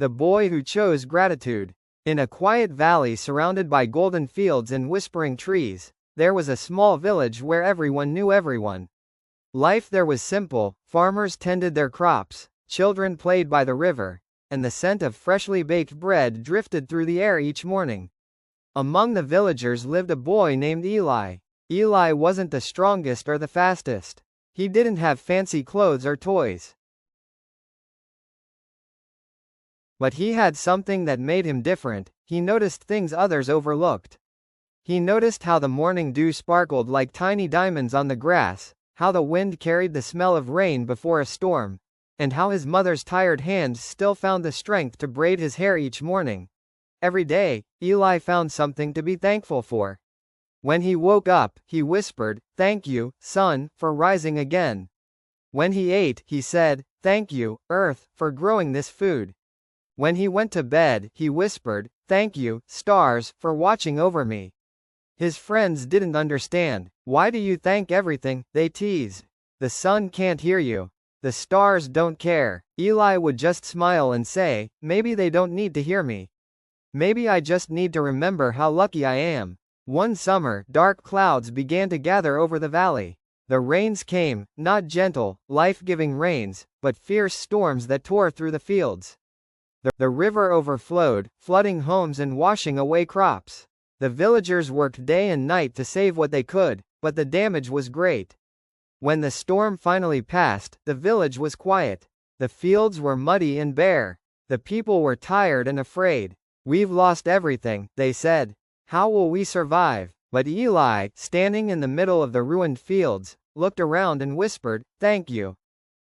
The boy who chose gratitude. In a quiet valley surrounded by golden fields and whispering trees, there was a small village where everyone knew everyone. Life there was simple, farmers tended their crops, children played by the river, and the scent of freshly baked bread drifted through the air each morning. Among the villagers lived a boy named Eli. Eli wasn't the strongest or the fastest. He didn't have fancy clothes or toys. But he had something that made him different. He noticed things others overlooked. He noticed how the morning dew sparkled like tiny diamonds on the grass, how the wind carried the smell of rain before a storm, and how his mother's tired hands still found the strength to braid his hair each morning. Every day, Eli found something to be thankful for. When he woke up, he whispered, "Thank you, sun, for rising again." When he ate, he said, "Thank you, earth, for growing this food." When he went to bed, he whispered, "Thank you, stars, for watching over me." His friends didn't understand. "Why do you thank everything?" they teased. "The sun can't hear you. The stars don't care." Eli would just smile and say, "Maybe they don't need to hear me. Maybe I just need to remember how lucky I am." One summer, dark clouds began to gather over the valley. The rains came, not gentle, life-giving rains, but fierce storms that tore through the fields. The river overflowed, flooding homes and washing away crops. The villagers worked day and night to save what they could, but the damage was great. When the storm finally passed, the village was quiet. The fields were muddy and bare. The people were tired and afraid. "We've lost everything," they said. "How will we survive?" But Eli, standing in the middle of the ruined fields, looked around and whispered, "Thank you."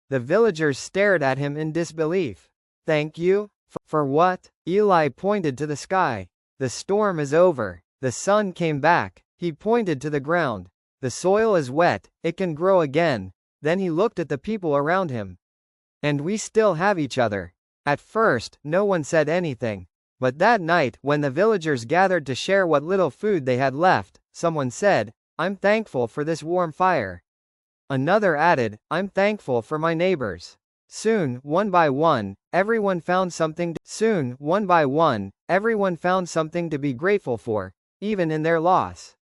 The villagers stared at him in disbelief. "Thank you? For what?" Eli pointed to the sky. "The storm is over. The sun came back." He pointed to the ground. "The soil is wet, it can grow again." Then he looked at the people around him. "And we still have each other." At first, no one said anything. But that night, when the villagers gathered to share what little food they had left, someone said, "I'm thankful for this warm fire." Another added, "I'm thankful for my neighbors." Soon, one by one, everyone found something to be grateful for, even in their loss.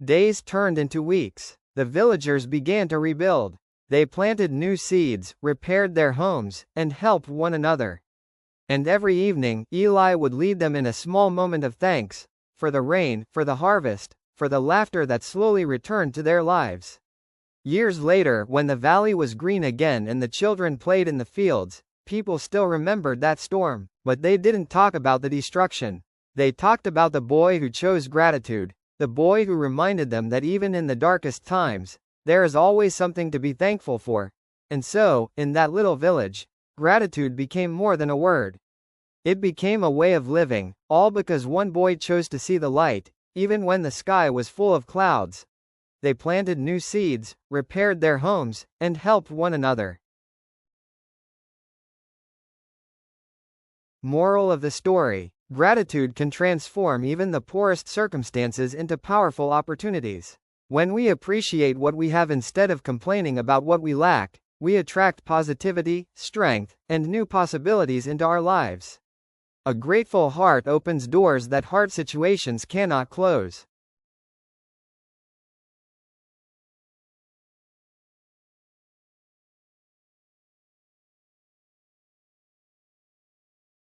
Days turned into weeks. The villagers began to rebuild. They planted new seeds, repaired their homes, and helped one another. And every evening, Eli would lead them in a small moment of thanks, for the rain, for the harvest, for the laughter that slowly returned to their lives. Years later, when the valley was green again and the children played in the fields, people still remembered that storm, but they didn't talk about the destruction. They talked about the boy who chose gratitude, the boy who reminded them that even in the darkest times, there is always something to be thankful for. And so, in that little village, gratitude became more than a word. It became a way of living, all because one boy chose to see the light, even when the sky was full of clouds. They planted new seeds, repaired their homes, and helped one another. Moral of the story: gratitude can transform even the poorest circumstances into powerful opportunities. When we appreciate what we have instead of complaining about what we lack, we attract positivity, strength, and new possibilities into our lives. A grateful heart opens doors that hard situations cannot close.